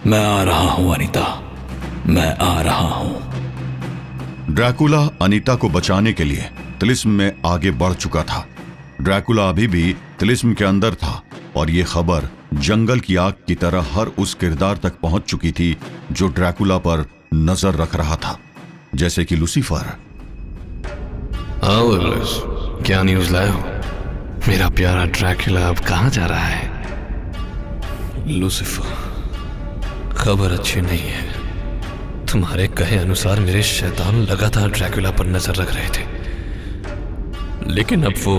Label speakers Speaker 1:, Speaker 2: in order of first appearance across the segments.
Speaker 1: मैं आ रहा हूं अनीता, मैं आ रहा हूं।
Speaker 2: ड्रैकुला अनीता को बचाने के लिए तिलिस्म में आगे बढ़ चुका था। ड्रैकुला अभी भी तिलिस्म के अंदर था और ये खबर जंगल की आग की तरह हर उस किरदार तक पहुंच चुकी थी जो ड्रैकुला पर नजर रख रहा था, जैसे कि लूसीफर।
Speaker 3: आओ इब्लिस, क्या न्यूज़ लाए हो? मेरा प्यारा ड्रैकुला अब कहाँ जा रहा है?
Speaker 1: लूसीफर, खबर अच्छी नहीं है। तुम्हारे कहे अनुसार मेरे शैतान लगातार ड्रैकुला पर नजर रख रहे थे, लेकिन अब वो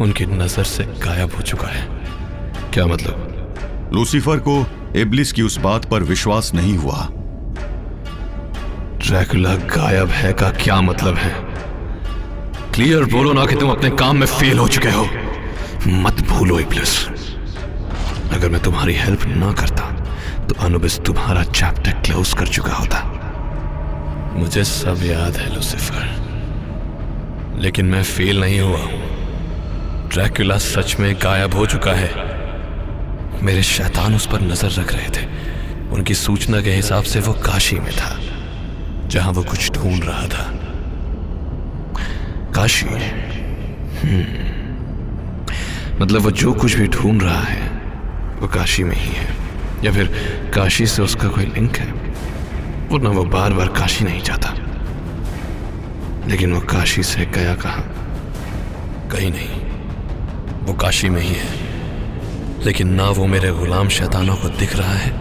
Speaker 1: उनकी नजर से गायब हो चुका है।
Speaker 3: क्या मतलब?
Speaker 2: लूसीफर को इब्लिस की उस बात पर विश्वास नहीं हुआ।
Speaker 3: ड्रैकुला गायब है का क्या मतलब है? क्लियर बोलो ना कि तुम अपने काम में फेल हो चुके हो। मत भूलो इब्लिस, अगर मैं तुम्हारी हेल्प ना करता तो अनुबिस तुम्हारा चैप्टर क्लोज कर चुका होता।
Speaker 1: मुझे सब याद है लूसीफर, लेकिन मैं फेल नहीं हुआ हूं। ड्रैकुला सच में गायब हो चुका है। मेरे शैतान उस पर नजर रख रहे थे। उनकी सूचना के हिसाब से वो काशी में था, जहां वो कुछ ढूंढ रहा था।
Speaker 3: काशी? मतलब वो जो कुछ भी ढूंढ रहा है वो काशी में ही है, या फिर काशी से उसका कोई लिंक है? वरना वो बार बार काशी नहीं जाता। लेकिन वो काशी से गया कहाँ?
Speaker 1: कहीं नहीं, वो काशी में ही है। लेकिन ना वो मेरे गुलाम शैतानों को दिख रहा है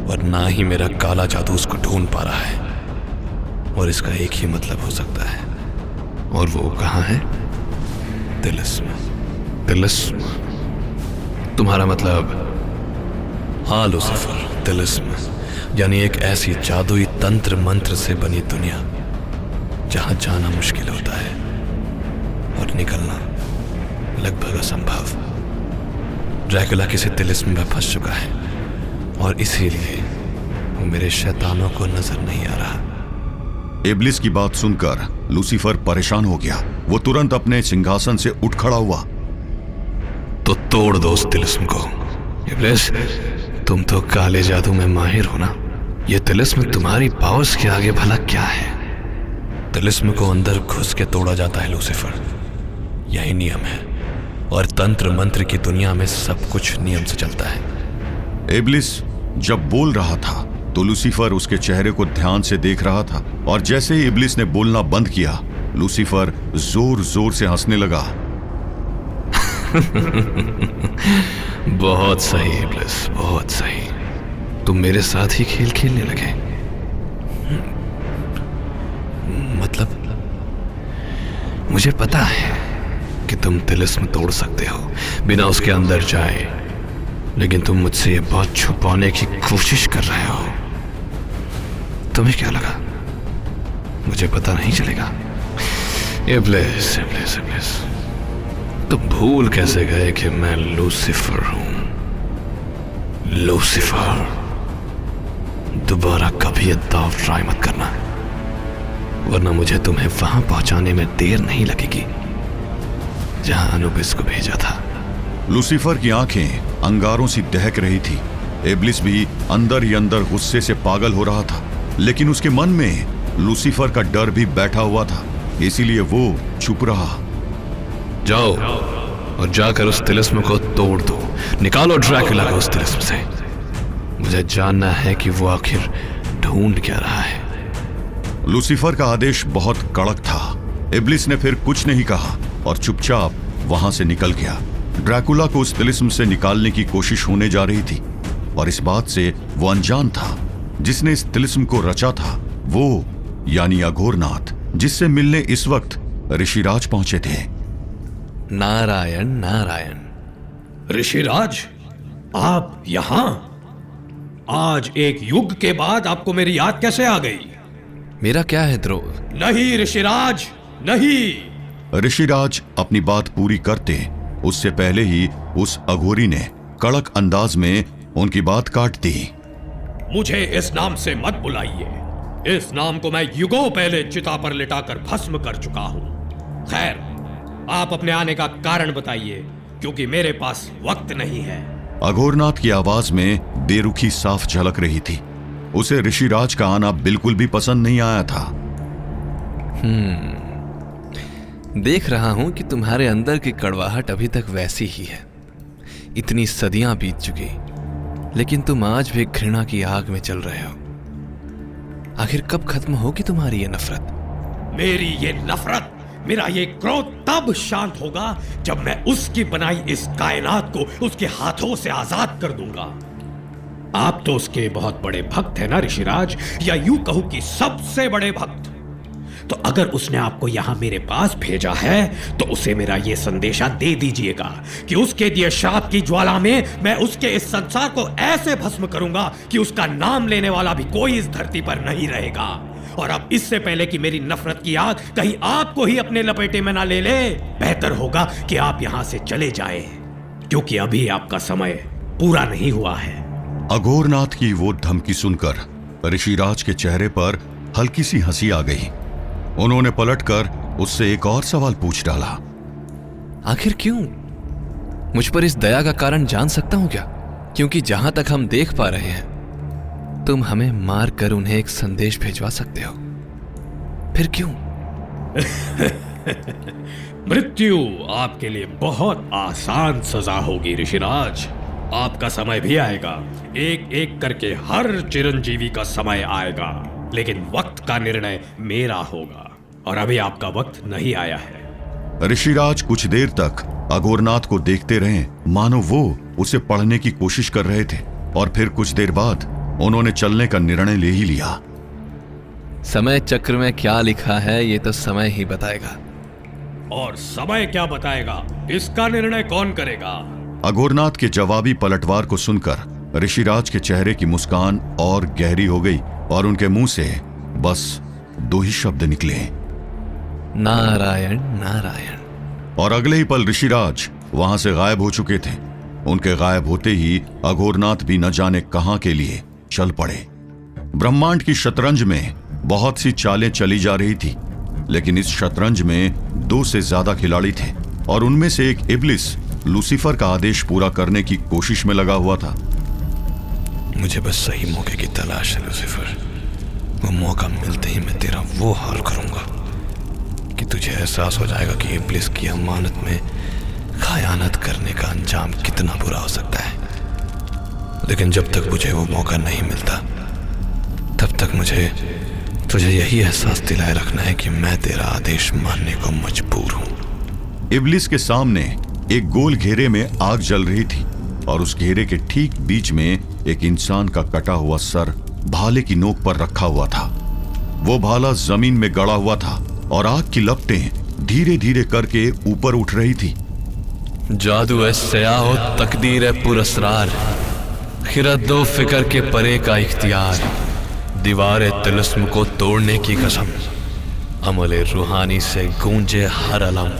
Speaker 1: और ना ही मेरा काला जादू उसको ढूंढ पा रहा है। और इसका एक ही मतलब हो सकता है।
Speaker 3: और वो कहाँ है?
Speaker 1: तिलिस्म।
Speaker 3: तिलिस्म? तुम्हारा मतलब?
Speaker 1: हाँ लूसीफर, तिलिस्म यानी एक ऐसी जादुई तंत्र मंत्र से बनी दुनिया जहां जाना मुश्किल होता है और निकलना लगभग असंभव। ड्रैकुला किसी तिलिस्म में फंस चुका है और इसीलिए वो मेरे शैतानों को नजर नहीं आ रहा।
Speaker 2: इब्लिस की बात सुनकर लूसीफर परेशान हो गया। वो तुरंत अपने सिंहासन से उठ खड़ा हुआ।
Speaker 3: तो तोड़ दो उस तिलिस्म को। इब्लिस, तुम तो काले जादू में माहिर हो ना। ये तिलिस्म तुम्हारी पावर्स के आगे भला क्या है?
Speaker 1: तिलिस्म को अंदर घुस के तोड़ा जाता है लूसीफर, यही नियम है। और तंत्र मंत्र की दुनिया में सब कुछ नियम से चलता है।
Speaker 2: इब्लिस जब बोल रहा था तो लूसीफर उसके चेहरे को ध्यान से देख रहा था, और जैसे ही इब्लिस ने बोलना बंद किया, लूसीफर जोर जोर से हंसने लगा।
Speaker 3: बहुत सही इब्लिस, बहुत सही। तुम मेरे साथ ही खेल खेलने लगे।
Speaker 1: मतलब?
Speaker 3: मुझे पता है कि तुम तिलिस्म तोड़ सकते हो बिना उसके अंदर जाए, लेकिन तुम मुझसे ये बात छुपाने की कोशिश कर रहे हो। तुम्हें क्या लगा मुझे पता नहीं चलेगा? इब्लिस, इब्लिस, इब्लिस, तुम भूल कैसे गए कि मैं लूसीफर हूं? लूसीफर, दोबारा कभी ये दाव ट्राई मत करना, वरना मुझे तुम्हें वहां पहुंचाने में देर नहीं लगेगी जहां अनुबिस को भेजा था।
Speaker 2: लूसीफर की आंखें अंगारों सी दहक रही थी। इब्लिस भी अंदर ही अंदर गुस्से से पागल हो रहा था, लेकिन उसके मन में लूसीफर का डर भी बैठा हुआ था, इसीलिए वो चुप रहा।
Speaker 3: जाओ और जाकर उस तिलिस्म को तोड़ दो। निकालो ड्रैकुला को उस तिलिस्म से। मुझे जानना है कि वो आखिर ढूंढ क्या रहा है।
Speaker 2: लूसीफर का आदेश बहुत कड़क था। इब्लिस ने फिर कुछ नहीं कहा और चुपचाप वहां से निकल गया। ड्रैकुला को उस तिलिस्म से निकालने की कोशिश होने जा रही थी, और इस बात से वो अनजान था। जिसने इस तिलिस्म को रचा था वो यानी अघोरनाथ, जिससे मिलने इस वक्त ऋषिराज पहुंचे थे।
Speaker 1: नारायण नारायण।
Speaker 4: ऋषिराज, आप यहां? आज एक युग के बाद आपको मेरी याद कैसे आ गई?
Speaker 1: मेरा क्या है द्रोह?
Speaker 4: नहीं ऋषिराज, नहीं।
Speaker 2: ऋषिराज अपनी बात पूरी करते उससे पहले ही उस अघोरी ने कड़क अंदाज में उनकी बात काट दी।
Speaker 4: मुझे इस नाम से मत बुलाइए। इस नाम को मैं युगों पहले चिता पर लिटाकर भस्म कर चुका हूं। खैर, आप अपने आने का कारण बताइए, क्योंकि मेरे पास वक्त नहीं है।
Speaker 2: अघोरनाथ की आवाज में बेरुखी साफ झलक रही थी। उसे ऋषिराज का आना बिल्कुल भी पसंद नहीं आया था।
Speaker 3: देख रहा हूं कि तुम्हारे अंदर की कड़वाहट अभी तक वैसी ही है। इतनी सदियां बीत चुकी, लेकिन तुम आज भी घृणा की आग में चल रहे हो। आखिर कब खत्म होगी तुम्हारी ये नफरत?
Speaker 4: मेरी ये नफरत, मेरा ये क्रोध तब शांत होगा जब मैं उसकी बनाई इस कायनात को उसके हाथों से आजाद कर दूंगा। आप तो उसके बहुत बड़े भक्त हैं ना ऋषिराज, या यूं कहूं कि सबसे बड़े भक्त। तो अगर उसने आपको यहां मेरे पास भेजा है तो उसे मेरा यह संदेशा दे दीजिएगा कि उसके दिए शाप की ज्वाला में मैं उसके इस संसार को ऐसे भस्म करूंगा कि उसका नाम लेने वाला भी कोई इस धरती पर नहीं रहेगा। और अब इससे पहले कि मेरी नफरत की आग कहीं आपको ही अपने लपेटे में ना ले ले, बेहतर होगा कि आप यहां से चले जाएं, क्योंकि अभी आपका समय पूरा नहीं हुआ है।
Speaker 2: अघोरनाथ की वो धमकी सुनकर ऋषिराज के चेहरे पर हल्की सी हंसी आ गई। उन्होंने पलटकर उससे एक और सवाल पूछ डाला।
Speaker 3: आखिर क्यों? मुझ पर इस दया का कारण जान सकता हूं क्या? क्योंकि जहां तक हम देख पा रहे हैं, तुम हमें मार कर उन्हें एक संदेश भिजवा सकते हो। फिर क्यों?
Speaker 4: मृत्यु आपके लिए बहुत आसान सजा होगी ऋषिराज। आपका समय भी आएगा, एक एक करके हर चिरंजीवी का समय आएगा, लेकिन वक्त का निर्णय मेरा होगा और अभी आपका वक्त नहीं आया है।
Speaker 2: ऋषिराज कुछ देर तक अघोरनाथ को देखते रहे, मानो वो उसे पढ़ने की कोशिश कर रहे थे, और फिर कुछ देर बाद उन्होंने चलने का निर्णय ले ही लिया।
Speaker 3: समय चक्र में क्या लिखा है ये तो समय ही बताएगा।
Speaker 4: और समय क्या बताएगा, इसका निर्णय कौन करेगा?
Speaker 2: अघोरनाथ के जवाबी पलटवार को सुनकर ऋषिराज के चेहरे की मुस्कान और गहरी हो गई और उनके मुंह से बस दो ही शब्द निकले,
Speaker 3: नारायण नारायण।
Speaker 2: और अगले ही पल ऋषिराज वहां से गायब हो चुके थे। उनके गायब होते ही अघोरनाथ भी न जाने कहां के लिए चल पड़े। ब्रह्मांड की शतरंज में बहुत सी चालें चली जा रही थी, लेकिन इस शतरंज में 2 से ज्यादा खिलाड़ी थे, और उनमें से एक इब्लिस लूसीफर का आदेश पूरा करने की कोशिश में लगा हुआ था।
Speaker 1: मुझे बस सही मौके की तलाश है लूसीफर। वो मौका मिलते ही मैं तेरा वो हाल करूंगा कि तुझे एहसास हो जाएगा कि इब्लिस की अमानत में खयानत करने का अंजाम कितना बुरा हो सकता है। लेकिन जब तक मुझे वो मौका नहीं मिलता, तब तक मुझे तुझे यही एहसास दिलाए रखना है कि मैं तेरा आदेश मानने को मजबूर हूं।
Speaker 2: इब्लिस के सामने एक गोल घेरे में आग जल रही थी, और उस घेरे के ठीक बीच में एक इंसान का कटा हुआ सर भाले की नोक पर रखा हुआ था। वो भाला जमीन में गड़ा हुआ था और आग की लपटें धीरे धीरे करके ऊपर उठ रही थी।
Speaker 3: जादू है सयाहो, तकदीर है पुरस्रार, खिरत दो फिक्र के परे का इख्तियार, दीवारे तिलिस्म को तोड़ने की कसम, अमले रूहानी से गूंजे हर अलम,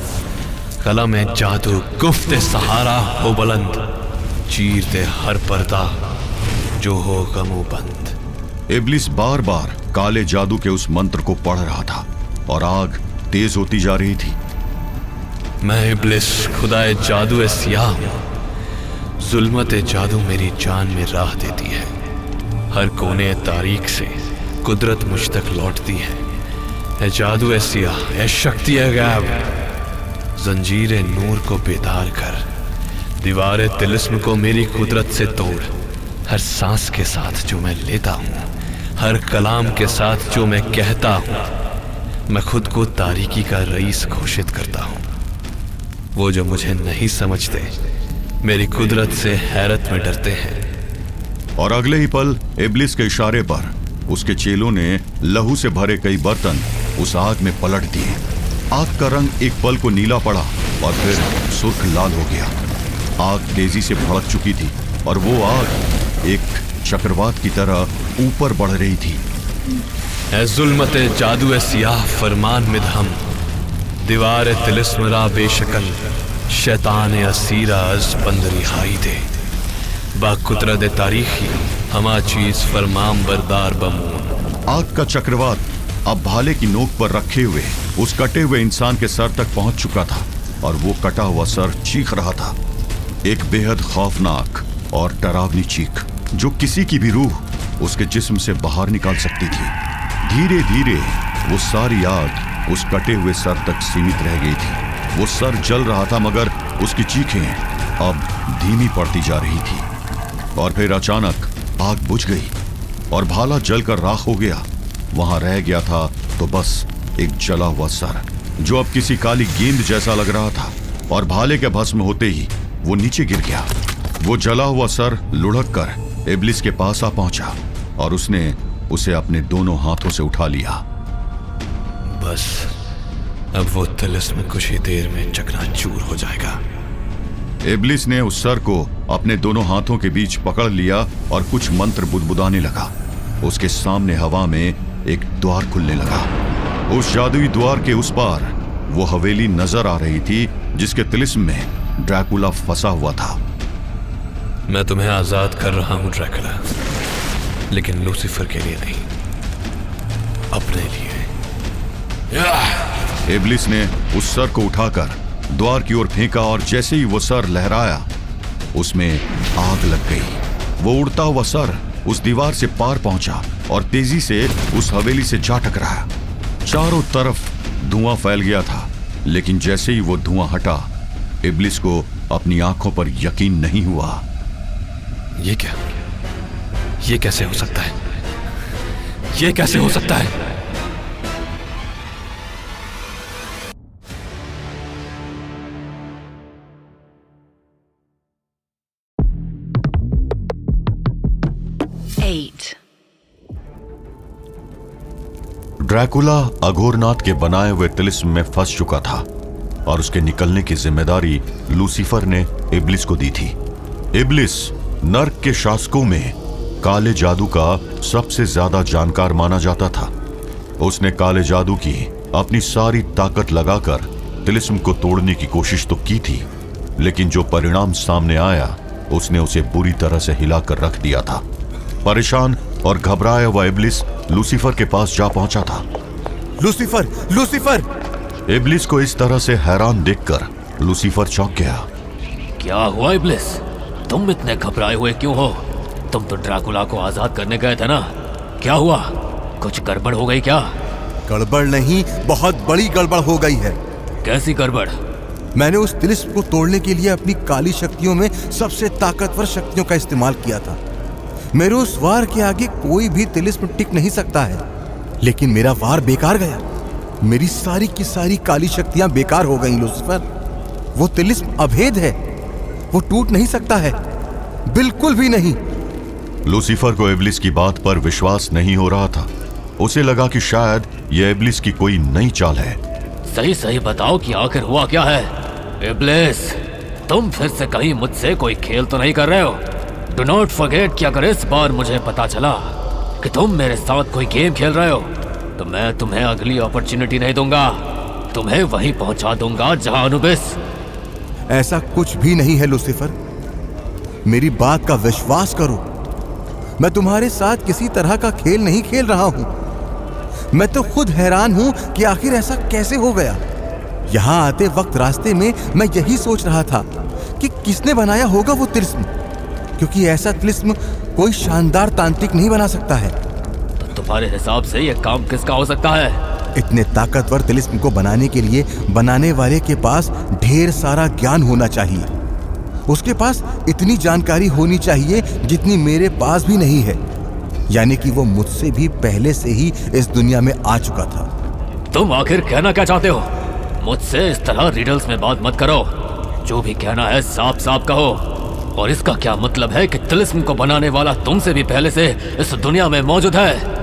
Speaker 3: कलम है जादू गुफ्ते सहारा हो बुलंद, चीर दे हर पर्दा जो हो गमो बंद।
Speaker 2: इब्लिस बार बार काले जादू के उस मंत्र को पढ़ रहा था और आग तेज होती जा रही थी।
Speaker 3: मैं इब्लिस खुदाए जादू सियाह हूं, जुल्मत जादू मेरी जान में राह देती है, हर कोने तारीख से कुदरत मुझ तक लौटती है जादू सियाह, है शक्ति है गैब, जंजीरे नूर को बेदार कर, दीवारे तिलिस्म को मेरी कुदरत से तोड़, हर सांस के साथ जो मैं लेता हूं, हर कलाम के साथ जो मैं कहता हूं, मैं खुद को तारीकी का रईस घोषित करता हूं। वो जो मुझे नहीं समझते मेरी कुदरत से हैरत में डरते हैं।
Speaker 2: और अगले ही पल इब्लिस के इशारे पर उसके चेलों ने लहू से भरे कई बर्तन उस आग में पलट दिए। आग का रंग एक पल को नीला पड़ा और फिर सुर्ख लाल हो गया। आग तेजी से भड़क चुकी थी और वो आग एक चक्रवात की तरह ऊपर बढ़ रही थी।
Speaker 3: ऐ जुल्मते जादू सियाह फरमान मिदहम, दीवार तिलिस्म रा बेशकल, शैतान असीरा अज बंद रिहाई दे, बाकुदरत तारीखी हमा चीज फरमाम बरदार बमून।
Speaker 2: आग का चक्रवात अब भाले की नोक पर रखे हुए उस कटे हुए इंसान के सर तक पहुंच चुका था और वो कटा हुआ सर चीख रहा था। एक बेहद खौफनाक और डरावनी चीख जो किसी की भी रूह उसके जिस्म से बाहर निकाल सकती थी। धीरे धीरे वो सारी आग उस कटे हुए सर तक सीमित रह गई थी। वो सर जल रहा था मगर उसकी चीखें अब धीमी पड़ती जा रही थी। और फिर अचानक आग बुझ गई और भाला जलकर राख हो गया। वहां रह गया था तो बस एक जला हुआ सर जो अब किसी काली गेंद जैसा लग रहा था। और भाले के भस्म होते ही वो नीचे गिर गया। वो जला हुआ सर लुढ़क कर इब्लिस के पास आ पहुंचा और उसने उसे अपने दोनों हाथों से उठा लिया।
Speaker 1: बस अब वो तिलिस्म कुछ ही देर में चकनाचूर हो जाएगा।
Speaker 2: इब्लिस ने उस सर को अपने दोनों हाथों के बीच पकड़ लिया और कुछ मंत्र बुदबुदाने लगा। उसके सामने हवा में एक द्वार खुलने लगा। उस जादुई द्वार के उस पार वो हवेली नजर आ रही थी जिसके तिलिस्म में ड्रैकुला फंसा हुआ था।
Speaker 1: मैं तुम्हें आजाद कर रहा हूं ड्रैकुला, लेकिन लूसीफर के लिए नहीं, अपने लिए।
Speaker 2: इब्लिस ने उस सर को उठाकर द्वार की ओर फेंका और जैसे ही वो सर लहराया उसमें आग लग गई। वो उड़ता हुआ सर उस दीवार से पार पहुंचा और तेजी से उस हवेली से जा टकराया। चारों तरफ धुआं फैल गया था, लेकिन जैसे ही वो धुआं हटा इब्लिस को अपनी आंखों पर यकीन नहीं हुआ।
Speaker 1: ये क्या? ये कैसे हो सकता है? ये कैसे हो सकता है?
Speaker 2: ड्रैकुला अघोरनाथ के बनाए हुए तिलिस्म में फंस चुका था और उसके निकलने की जिम्मेदारी लूसीफर ने इब्लिस को दी थी। इब्लिस नर्क के शासकों में काले जादू का सबसे ज्यादा जानकार माना जाता था। उसने काले जादू की अपनी सारी ताकत लगाकर तिलिस्म को तोड़ने की कोशिश तो की थी, लेकिन जो परिणाम सामने आया उसने उसे बुरी तरह से हिलाकर रख दिया था। परेशान और घबराया हुआ इब्लिस लूसीफर के पास जा पहुंचा था।
Speaker 5: Lucifer, Lucifer!
Speaker 2: इब्लिस को इस तरह से हैरान देखकर लूसीफर चौंक गया।
Speaker 6: क्या हुआ इब्लिस? तुम इतने घबराए हुए क्यों हो? तुम तो ड्रैकुला को आजाद करने गए थे ना? क्या हुआ? कुछ गड़बड़ हो गई क्या?
Speaker 5: गड़बड़ नहीं, बहुत बड़ी गड़बड़ हो गई है।
Speaker 6: कैसी गड़बड़?
Speaker 5: मैंने उस तिलिस्म को तोड़ने के लिए अपनी काली शक्तियों में सबसे ताकतवर शक्तियों का इस्तेमाल किया था। मेरे उस वार के आगे कोई भी तिलिस्म टिक नहीं सकता है, लेकिन मेरा वार बेकार गया। मेरी सारी की सारी काली शक्तियां बेकार हो गईं लूसीफर। वो तिलिस्म अभेद है, वो टूट नहीं सकता है, बिल्कुल भी नहीं।
Speaker 2: लूसीफर को इब्लिस की बात पर विश्वास नहीं हो रहा था। उसे लगा कि शायद यह इब्लिस की कोई नई चाल है।
Speaker 6: सही सही बताओ कि आखिर हुआ क्या है? इब्लिस, तुम फिर से कहीं मुझसे कोई खेल तो नहीं कर रहे हो? डू नॉट फॉरगेट कि अगर इस बार मुझे पता चला कि तुम मेरे साथ कोई गेम खेल रहे हो तो मैं तुम्हें अगली अपॉर्चुनिटी नहीं दूंगा। तुम्हें वहीं पहुंचा दूंगा जहां अनुबिस।
Speaker 5: ऐसा कुछ भी नहीं है लूसीफर, मेरी बात का विश्वास करो। मैं तुम्हारे साथ किसी तरह का खेल नहीं खेल रहा हूं। मैं तो खुद हैरान हूं कि आखिर ऐसा कैसे हो गया। यहां आते वक्त रास्ते में मैं यही सोच रहा था कि किसने बनाया होगा वो तिलिस्म, क्योंकि ऐसा तिलिस्म कोई शानदार तांत्रिक नहीं बना सकता है।
Speaker 6: तो तुम्हारे हिसाब से ये काम किसका हो सकता है?
Speaker 5: इतने ताकतवर तिलिस्म को बनाने के लिए बनाने वाले के पास ढेर सारा ज्ञान होना चाहिए। उसके पास इतनी जानकारी होनी चाहिए जितनी मेरे पास भी नहीं है, यानी कि वो मुझसे भी पहले से ही इस दुनिया में आ चुका था।
Speaker 6: तुम आखिर कहना क्या चाहते हो? मुझसे इस तरह रिडल्स में बात मत करो। जो भी कहना है साफ साफ कहो। और इसका क्या मतलब है कि तिलिस्म को बनाने वाला तुमसे भी पहले से इस दुनिया में मौजूद है?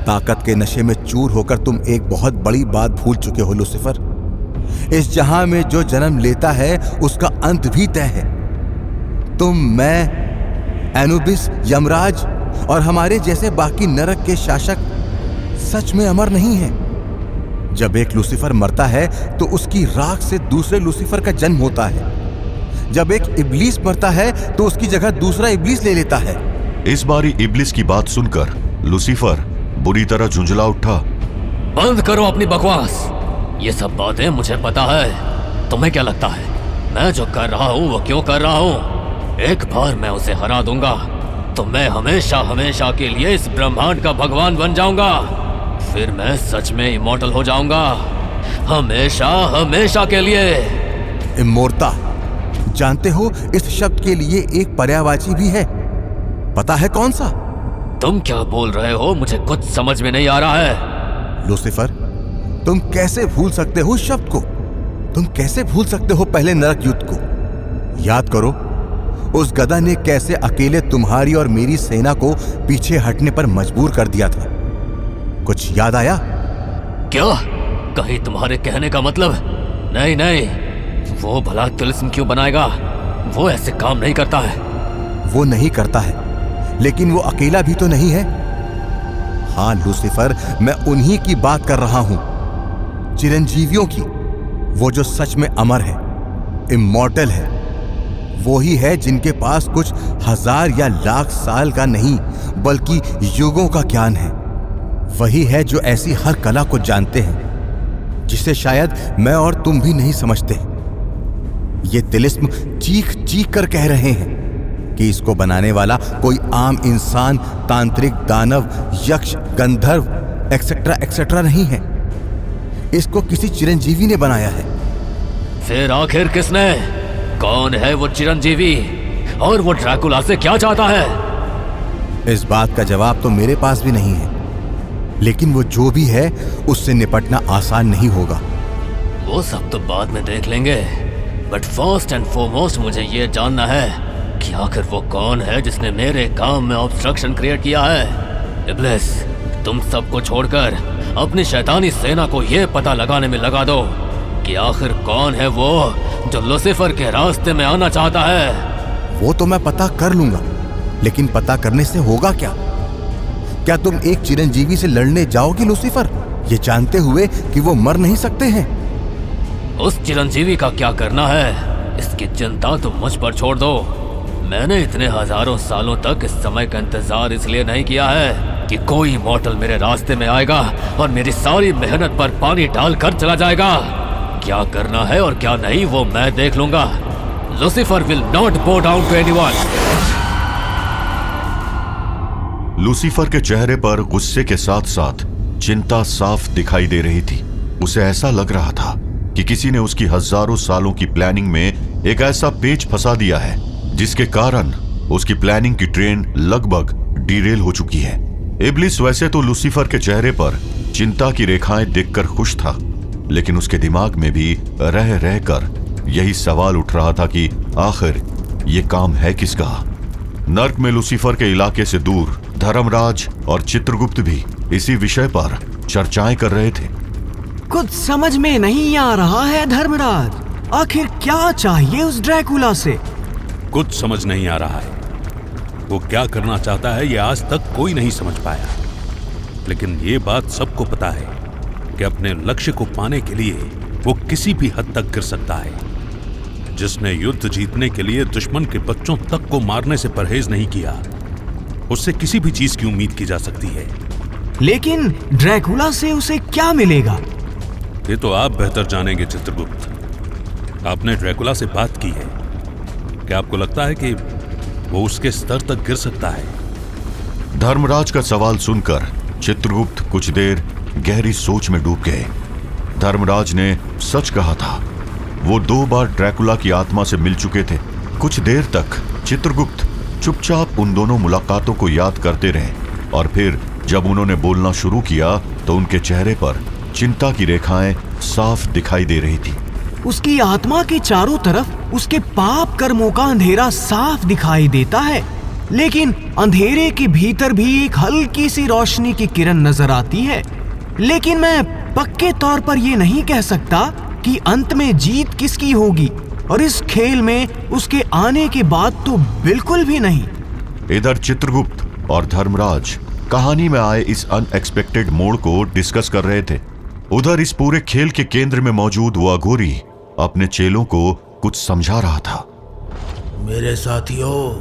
Speaker 5: ताकत के नशे में चूर होकर तुम एक बहुत बड़ी बात भूल चुके हो लूसीफर। इस जहां में जो जन्म लेता है उसका अंत भी तय है। तुम, मैं, एनुबिस, यमराज और हमारे जैसे बाकी नरक के शासक सच में अमर नहीं हैं। जब एक लूसीफर मरता है तो उसकी राख से दूसरे लूसीफर का जन्म होता है। जब एक इब्लीस मरता है तो उसकी जगह दूसरा इब्लीस ले लेता है।
Speaker 2: इस बारी इब्लिस की बात सुनकर लूसीफर बुरी तरह झुंझला उठा।
Speaker 6: बंद करो अपनी बकवास। ये सब बातें मुझे पता है। तुम्हें क्या लगता है मैं जो कर रहा हूँ वो क्यों कर रहा हूँ? एक बार मैं उसे हरा दूंगा तो मैं हमेशा हमेशा के लिए इस ब्रह्मांड का भगवान बन जाऊंगा। फिर मैं सच में इमॉर्टल हो जाऊंगा, हमेशा हमेशा के लिए।
Speaker 5: इमोर्ता, जानते हो इस शब्द के लिए एक पर्यायवाची भी है, पता है कौन सा?
Speaker 6: तुम क्या बोल रहे हो? मुझे कुछ समझ में नहीं आ रहा है।
Speaker 5: लूसीफर, तुम कैसे भूल सकते हो उस शब्द को? तुम कैसे भूल सकते हो पहले नरक युद्ध को? याद करो, उस गधा ने कैसे अकेले तुम्हारी और मेरी सेना को पीछे हटने पर मजबूर कर दिया था। कुछ याद आया?
Speaker 6: क्या? कहीं तुम्हारे कहने का मतलब? नहीं नहीं, वो भला तिलिस्म क्यों बनाएगा? वो ऐसे काम नहीं करता है।
Speaker 5: वो नहीं करता है, लेकिन वो अकेला भी तो नहीं है। हाँ लूसीफर, मैं उन्हीं की बात कर रहा हूं, चिरंजीवियों की। वो जो सच में अमर है, इमॉर्टल है। वो ही है जिनके पास कुछ हजार या लाख साल का नहीं बल्कि युगों का ज्ञान है। वही है जो ऐसी हर कला को जानते हैं जिसे शायद मैं और तुम भी नहीं समझते। ये तिलिस्म चीख चीख कर कह रहे हैं कि इसको बनाने वाला कोई आम इंसान, तांत्रिक, दानव, यक्ष, गंधर्व एक्सेट्रा एक्सेट्रा नहीं है। इसको किसी चिरंजीवी ने बनाया है।
Speaker 6: फिर आखिर किसने? कौन है वो चिरंजीवी और वो ड्रैकुला से क्या चाहता है?
Speaker 5: इस बात का जवाब तो मेरे पास भी नहीं है, लेकिन वो जो भी है उससे निपटना आसान नहीं होगा।
Speaker 6: वो सब तो बाद में देख लेंगे, बट फर्स्ट एंड फॉरमोस्ट मुझे ये जानना है कि आखिर वो कौन है जिसने मेरे काम में ऑब्स्ट्रक्शन क्रिएट किया है। इब्लिस, तुम सबको छोड़कर अपनी शैतानी सेना को ये पता लगाने में लगा दो कि आखिर कौन है वो जो लूसीफर के रास्ते में आना चाहता है।
Speaker 5: वो तो मैं पता कर लूंगा, लेकिन पता करने से होगा क्या? क्या तुम एक चिरंजीवी से लड़ने जाओगे लूसीफर, ये जानते हुए कि वो मर नहीं सकते हैं?
Speaker 6: उस चिरंजीवी का क्या करना है, इसकी चिंता तुम मुझ पर छोड़ दो। मैंने इतने हजारों सालों तक इस समय का इंतजार इसलिए नहीं किया है कि कोई मॉर्टल मेरे रास्ते में आएगा और मेरी सारी मेहनत पर पानी डालकर चला जाएगा। क्या करना है और क्या नहीं वो मैं देख लूंगा। Lucifer will not bow down to anyone.
Speaker 2: Lucifer के चेहरे पर गुस्से के साथ साथ चिंता साफ दिखाई दे रही थी। उसे ऐसा लग रहा था कि किसी ने उसकी हजारों सालों की प्लानिंग में एक ऐसा पेच फंसा दिया है जिसके कारण उसकी प्लानिंग की ट्रेन लगभग डीरेल हो चुकी है। इब्लिस वैसे तो लूसीफर के चेहरे पर चिंता की रेखाएं देखकर खुश था, लेकिन उसके दिमाग में भी रह रहकर यही सवाल उठ रहा था कि आखिर ये काम है किसका। नर्क में लूसीफर के इलाके से दूर धर्मराज और चित्रगुप्त भी इसी विषय पर चर्चाएं कर रहे थे।
Speaker 7: कुछ समझ में नहीं आ रहा है धर्मराज, आखिर क्या चाहिए उस ड्रैकुला से?
Speaker 8: कुछ समझ नहीं आ रहा है। वो क्या करना चाहता है ये आज तक कोई नहीं समझ पाया, लेकिन ये बात सबको पता है कि अपने लक्ष्य को पाने के लिए वो किसी भी हद तक गिर सकता है। जिसने युद्ध जीतने के लिए दुश्मन के बच्चों तक को मारने से परहेज नहीं किया, उससे किसी भी चीज की उम्मीद की जा सकती है।
Speaker 7: लेकिन ड्रैकुला से उसे क्या मिलेगा?
Speaker 8: ये तो आप बेहतर जानेंगे चित्रगुप्त। आपने ड्रैकुला से बात की है। क्या आपको लगता है कि वो उसके स्तर तक गिर सकता है?
Speaker 2: धर्मराज का सवाल सुनकर चित्रगुप्त कुछ देर गहरी सोच में डूब गए। धर्मराज ने सच कहा था। वो 2 बार ड्रैकुला की आत्मा से मिल चुके थे। कुछ देर तक चित्रगुप्त चुपचाप उन दोनों मुलाकातों को याद करते रहे, और फिर जब उन्होंने बोलना शुरू किया तो उनके चेहरे पर चिंता की रेखाएं साफ दिखाई दे रही थी।
Speaker 7: उसकी आत्मा के चारों तरफ उसके पाप कर्मों का अंधेरा साफ दिखाई देता है, लेकिन अंधेरे के भीतर भी एक हल्की सी रोशनी की किरण नजर आती है। लेकिन मैं पक्के तौर पर यह नहीं कह सकता कि अंत में जीत किसकी होगी, और इस खेल में उसके आने के बाद तो बिल्कुल भी नहीं।
Speaker 2: इधर चित्रगुप्त और धर्मराज कहानी में आए इस अनएक्सपेक्टेड मोड़ को डिस्कस कर रहे थे। उधर इस पूरे खेल के केंद्र में मौजूद वो अघोरी अपने चेलों को कुछ समझा रहा था।
Speaker 9: मेरे साथियों,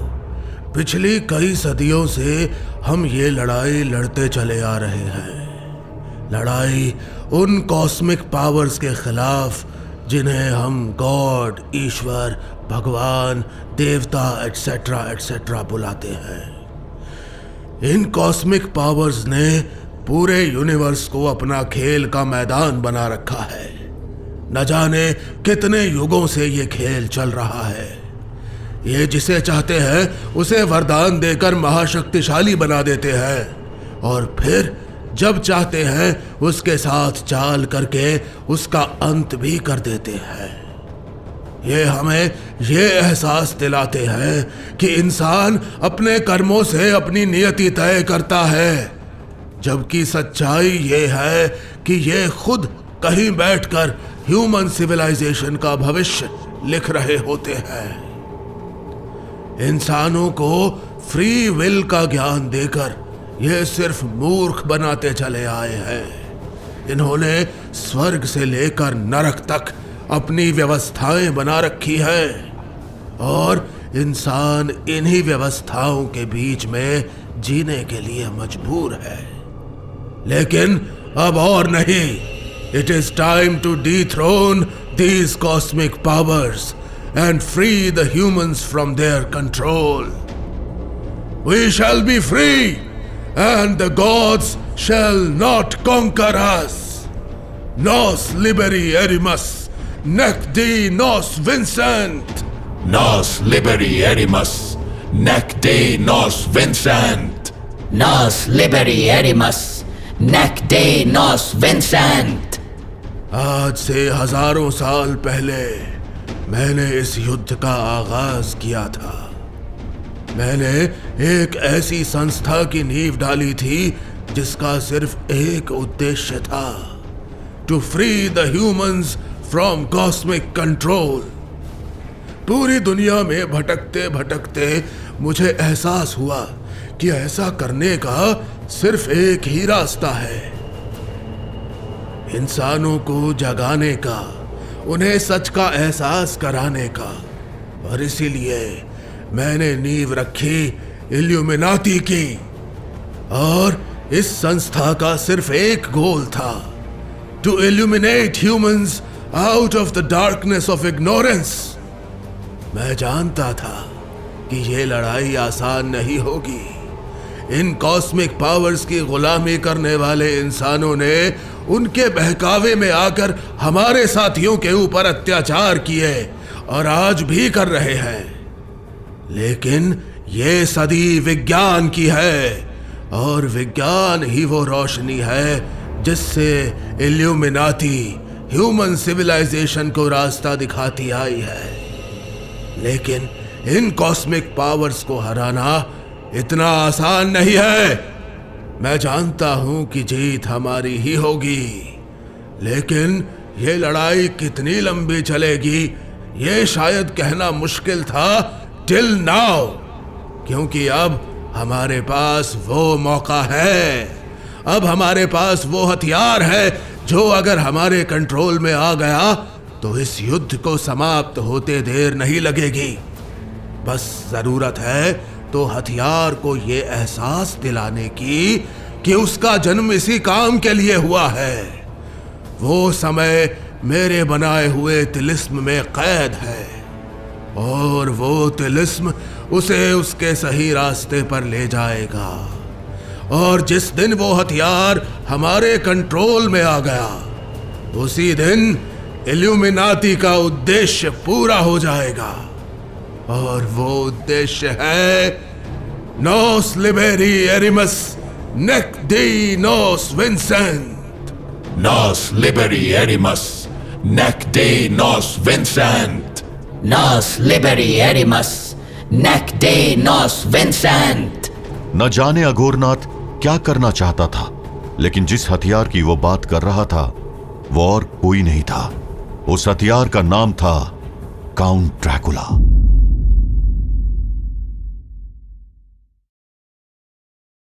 Speaker 9: पिछली कई सदियों से हम ये लड़ाई लड़ते चले आ रहे हैं। लड़ाई उन कॉस्मिक पावर्स के खिलाफ जिन्हें हम गॉड, ईश्वर, भगवान, देवता एटसेट्रा एटसेट्रा बुलाते हैं। इन कॉस्मिक पावर्स ने पूरे यूनिवर्स को अपना खेल का मैदान बना रखा है। न जाने कितने युगों से ये खेल चल रहा है। ये जिसे चाहते हैं उसे वरदान देकर महाशक्तिशाली बना देते हैं और फिर जब चाहते हैं उसके साथ चाल करके उसका अंत भी कर देते हैं। ये हमें ये एहसास दिलाते हैं कि इंसान अपने कर्मों से अपनी नियति तय करता है, जबकि सच्चाई ये है कि ये खुद कहीं बैठकर ह्यूमन सिविलाइजेशन का भविष्य लिख रहे होते हैं। इंसानों को फ्री विल का ज्ञान देकर ये सिर्फ मूर्ख बनाते चले आए हैं। इन्होंने स्वर्ग से लेकर नरक तक अपनी व्यवस्थाएं बना रखी है और इंसान इन्हीं व्यवस्थाओं के बीच में जीने के लिए मजबूर है। लेकिन अब और नहीं। It is time to dethrone these cosmic powers and free the humans from their control. We shall be free, and the gods shall not conquer us. Nos liberi erimus, nec di nos vincent.
Speaker 10: Nos liberi erimus, nec di nos vincent.
Speaker 11: Nos liberi erimus, nec di nos vincent.
Speaker 9: आज से हजारों साल पहले मैंने इस युद्ध का आगाज किया था। मैंने एक ऐसी संस्था की नींव डाली थी जिसका सिर्फ एक उद्देश्य था, to free the humans from cosmic control. पूरी दुनिया में भटकते भटकते मुझे एहसास हुआ कि ऐसा करने का सिर्फ एक ही रास्ता है, इंसानों को जगाने का, उन्हें सच का एहसास कराने का। और इसीलिए मैंने नींव रखी इल्यूमिनाती की। और इस संस्था का सिर्फ एक गोल था, to illuminate humans out of the darkness of ignorance. मैं जानता था कि ये लड़ाई आसान नहीं होगी। इन कॉस्मिक पावर्स की गुलामी करने वाले इंसानों ने उनके बहकावे में आकर हमारे साथियों के ऊपर अत्याचार किए और आज भी कर रहे हैं। लेकिन ये सदी विज्ञान की है और विज्ञान ही वो रोशनी है जिससे इल्यूमिनाती ह्यूमन सिविलाइजेशन को रास्ता दिखाती आई है। लेकिन इन कॉस्मिक पावर्स को हराना इतना आसान नहीं है। मैं जानता हूं कि जीत हमारी ही होगी, लेकिन ये लड़ाई कितनी लंबी चलेगी ये शायद कहना मुश्किल था टिल नाउ, क्योंकि अब हमारे पास वो मौका है, अब हमारे पास वो हथियार है जो अगर हमारे कंट्रोल में आ गया तो इस युद्ध को समाप्त होते देर नहीं लगेगी। बस जरूरत है तो हथियार को ये एहसास दिलाने की कि उसका जन्म इसी काम के लिए हुआ है। वो समय मेरे बनाए हुए तिलिस्म में कैद है और वो तिलिस्म उसे उसके सही रास्ते पर ले जाएगा। और जिस दिन वो हथियार हमारे कंट्रोल में आ गया उसी दिन इल्यूमिनाती का उद्देश्य पूरा हो जाएगा। और वो उद्देश्य है नोस लिबेरी एरिमस नेक डी नोस विंसेंट।
Speaker 10: नोस लिबेरी एरिमस नेक डी नोस विंसेंट।
Speaker 11: नोस लिबेरी एरिमस नेक डी नोस विंसेंट।
Speaker 2: न जाने अघोरनाथ क्या करना चाहता था, लेकिन जिस हथियार की वो बात कर रहा था वो और कोई नहीं था। उस हथियार का नाम था काउंट ड्रैकुला।